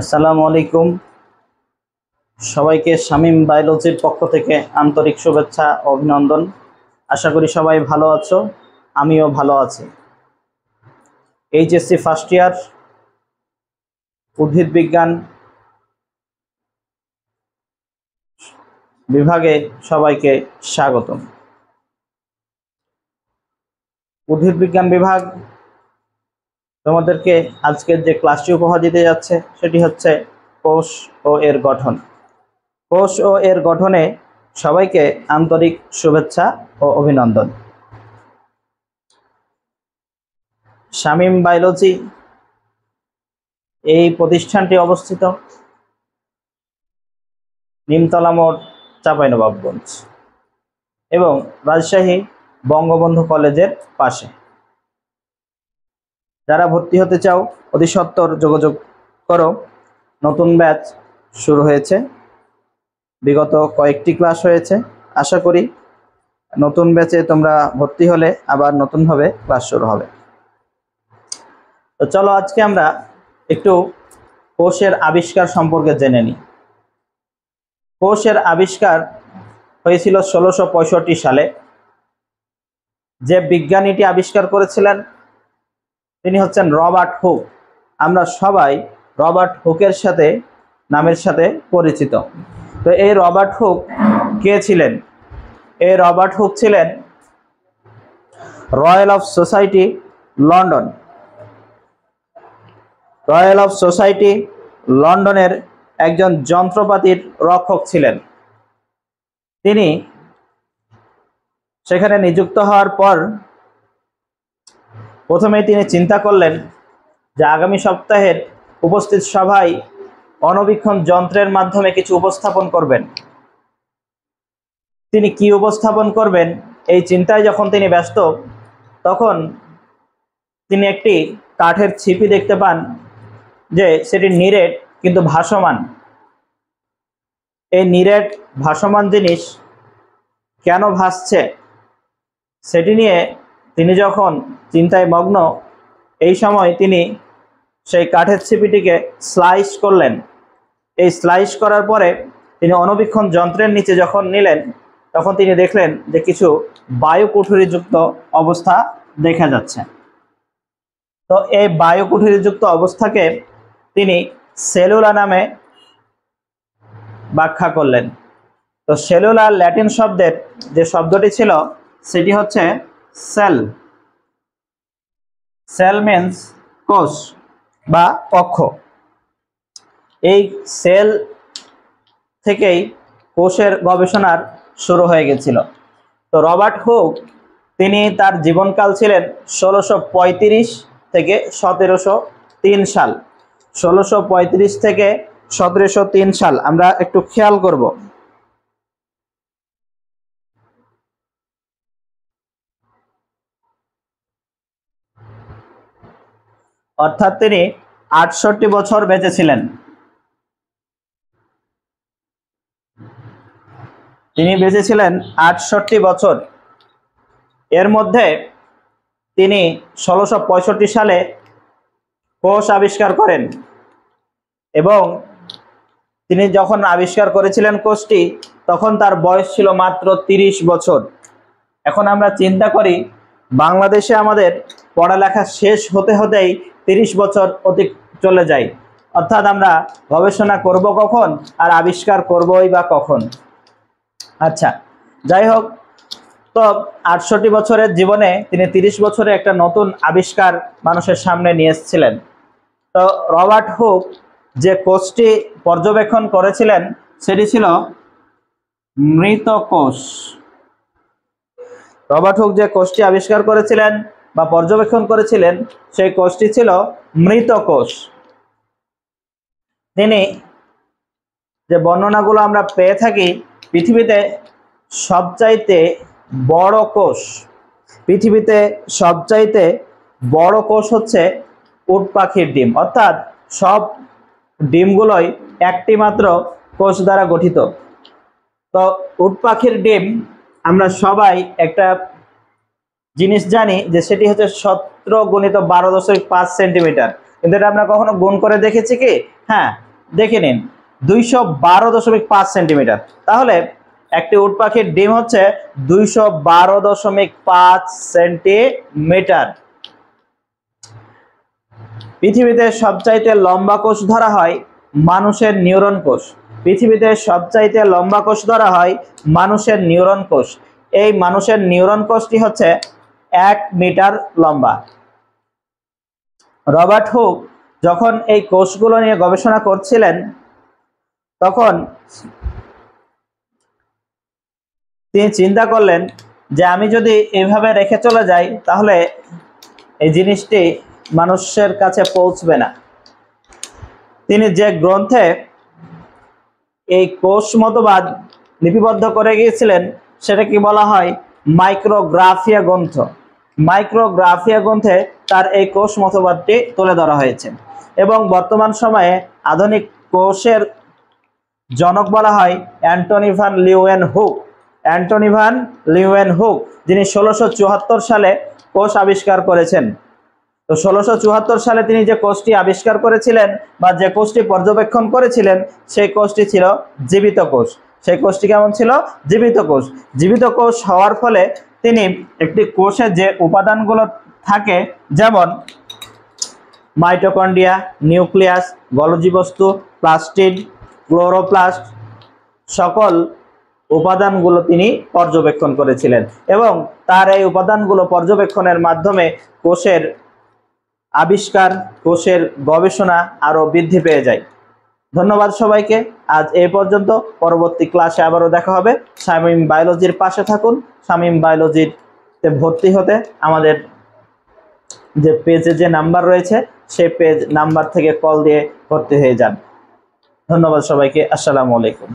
আসসালামু আলাইকুম। সবাইকে শামীম বায়োলজির পক্ষ থেকে আন্তরিক শুভেচ্ছা ও অভিনন্দন। আশা করি সবাই ভালো আছো, আমিও ভালো আছি। এইচএসসি ফার্স্ট ইয়ার উদ্ভিদ বিজ্ঞান বিভাগে সবাইকে স্বাগতম। উদ্ভিদ বিজ্ঞান বিভাগ তোমাদেরকে আজকের যে ক্লাসটি উপহার দিতে যাচ্ছে সেটি হচ্ছে কোষ ও এর গঠন। কোষ ও এর গঠনে সবাইকে আন্তরিক শুভেচ্ছা ও অভিনন্দন। শামীম বায়োলজি এই প্রতিষ্ঠানটি অবস্থিত নিমতলা মোড়, চাঁপাইনবাবগঞ্জ এবং রাজশাহী বঙ্গবন্ধু কলেজের পাশে। যারা ভর্তি হতে চাও অতি সত্বর যোগাযোগ করো। নতুন ব্যাচ শুরু হয়েছে, বিগত কয়েকটি ক্লাস হয়েছে। আশা করি নতুন ব্যাচে তোমরা ভর্তি হলে আবার নতুনভাবে ক্লাস শুরু হবে। তো চলো আজকে আমরা একটু কোষের আবিষ্কার সম্পর্কে জেনে নিই। কোষের আবিষ্কার হয়েছিল 1665 সালে। যে বিজ্ঞানীটি আবিষ্কার করেছিলেন তিনি হচ্ছেন রবার্ট হুক। আমরা সবাই রবার্ট হুকের নামের সাথে পরিচিত। তো এই রবার্ট হুক কে ছিলেন? এই রবার্ট হুক ছিলেন royal of society London, royal of society লন্ডনের একজন যন্ত্রপাতির রক্ষক ছিলেন। তিনি সেখানে নিযুক্ত হওয়ার পর প্রথমেই তিনি চিন্তা করলেন যে আগামী সপ্তাহের উপস্থিত সভায় অণুবীক্ষণ যন্ত্রের মাধ্যমে কিছু উপস্থাপন করবেন। তিনি কি উপস্থাপন করবেন এই চিন্তায় যখন তিনি ব্যস্ত, তখন তিনি একটি কাঠের ছিপি দেখতে পান যে সেটি নিরেট কিন্তু ভাসমান। এই নিরেট ভাসমান জিনিস কেন ভাসছে সেটি নিয়ে তিনি যখন চিন্তায় মগ্ন, এই সময় তিনি সেই কাঠের ছিপিটিকে স্লাইস করলেন। এই স্লাইস করার পরে তিনি অণুবীক্ষণ যন্ত্রের নিচে যখন নিলেন, তখন তিনি দেখলেন যে কিছু বায়ুকুঠুরিযুক্ত অবস্থা দেখা যাচ্ছে। তো এই বায়ুকুঠুরিযুক্ত অবস্থাকে তিনি সেলুলা নামে ব্যাখ্যা করলেন। তো সেলুলার ল্যাটিন শব্দের যে শব্দটি ছিল সেটি হচ্ছে সেল। সেল মিন্স কোষ বা কক্ষ। এই সেল থেকেই কোষের গবেষণার শুরু হয়ে গেছিল। তো রবার্ট হুক তিনি তার জীবনকাল ছিলেন 1635 থেকে 1703 সাল। 1635 থেকে 1703 সাল আমরা একটু খেয়াল করব। অর্থাৎ তিনি 68 বছর বেঁচে ছিলেন। তিনি বেঁচে ছিলেন 68 বছর। এর মধ্যে তিনি 1665 সালে কোষ আবিষ্কার করেন এবং তিনি যখন আবিষ্কার করেছিলেন কোষটি, তখন তার বয়স ছিল মাত্র 30 বছর। এখন আমরা চিন্তা করি, বাংলাদেশে আমাদের পড়ালেখা শেষ হতে হতেই 30 বছর অতি চলে যায়। অর্থাৎ আমরা গবেষণা করব কখন আর আবিষ্কার করবই বা কখন? আচ্ছা, যাই হোক, তো 68 বছরের জীবনে তিনি 30 বছরে একটা নতুন আবিষ্কার মানুষের সামনে নিয়ে এসেছিলেন। তো রবার্ট হুক যে কোষটি পর্যবেক্ষণ করেছিলেন সেটি ছিল মৃত কোষ। রবার্ট হুক যে কোষটি আবিষ্কার করেছিলেন বা পর্যবেক্ষণ করেছিলেন সেই কোষটি ছিল মৃত কোষ। তিনি যে বর্ণনাগুলো আমরা পেয়ে থাকি, পৃথিবীতে সবচাইতে বড় কোষ, পৃথিবীতে সবচাইতে বড় কোষ হচ্ছে উট পাখির ডিম। অর্থাৎ সব ডিমগুলোই একটি মাত্র কোষ দ্বারা গঠিত। তো উট পাখির ডিম আমরা সবাই একটা জিনিস জানি যে সেটি হচ্ছে 17 × 12.5 সেন্টিমিটার। কিন্তু এটা আমরা কখনো গুণ করে দেখেছি কি? হ্যাঁ, দেখে নিন, 212.5 সেন্টিমিটার। তাহলে একটি উট পাখির ডিম হচ্ছে 212.5 সেন্টিমিটার। পৃথিবীতে সবচাইতে লম্বা কোষ ধরা হয় মানুষের নিউরন কোষ। পৃথিবীতে সবচাইতে লম্বা কোষ ধরা হয় মানুষের নিউরন কোষ। এই মানুষের নিউরন কোষটি হচ্ছে 1 মিটার লম্বা। রবার্ট হুক যখন এই কোষগুলো নিয়ে গবেষণা করছিলেন, তখন তিনি চিন্তা করলেন যে আমি যদি এইভাবে রেখে চলে যাই তাহলে এই জিনিসটি মানুষের কাছে পৌঁছবে না। তিনি যে গ্রন্থে এই কোষ মতবাদ লিপিবদ্ধ করে গিয়েছিলেন সেটাকে বলা হয় মাইক্রোগ্রাফিয়া গ্রন্থ। মাইক্রোগ্রাফিয়া গ্রন্থে তার এই কোষ মতবাদটি তুলে ধরা হয়েছে এবং বর্তমান সময়ে আধুনিক কোষের জনক বলা হয় Antonie van Leeuwenhoek. Antonie van Leeuwenhoek, যিনি 1674 সালে কোষ আবিষ্কার করেছেন। তো 1674 সালে তিনি যে কোষটি আবিষ্কার করেছিলেন বা যে কোষটি পর্যবেক্ষণ করেছিলেন সেই কোষটি ছিল জীবিত কোষ। সেই কোষটি কেমন ছিল? জীবিত কোষ। জীবিত কোষ হওয়ার ফলে তিনি একটি কোষে যে উপাদানগুলো থাকে, যেমন মাইটোকন্ড্রিয়া, নিউক্লিয়াস, গোলজি বস্তু, প্লাস্টিড, ক্লোরোপ্লাস্ট, সকল উপাদানগুলো তিনি পর্যবেক্ষণ করেছিলেন এবং তার এই উপাদানগুলো পর্যবেক্ষণের মাধ্যমে কোষের আবিষ্কার, কোষের গবেষণা আরো বৃদ্ধি পেয়ে যায়। ধন্যবাদ সবাইকে। আজ এই পর্যন্ত। পরবর্তী ক্লাসে আবারও দেখা হবে। শামীম বায়োলজির পাশে থাকুন। শামীম বায়োলজিতে ভর্তি হতে আমাদের যে পেজে যে নাম্বার রয়েছে সেই পেজ নাম্বার থেকে কল দিয়ে ভর্তি হয়ে যান। ধন্যবাদ সবাইকে। আসসালামু আলাইকুম।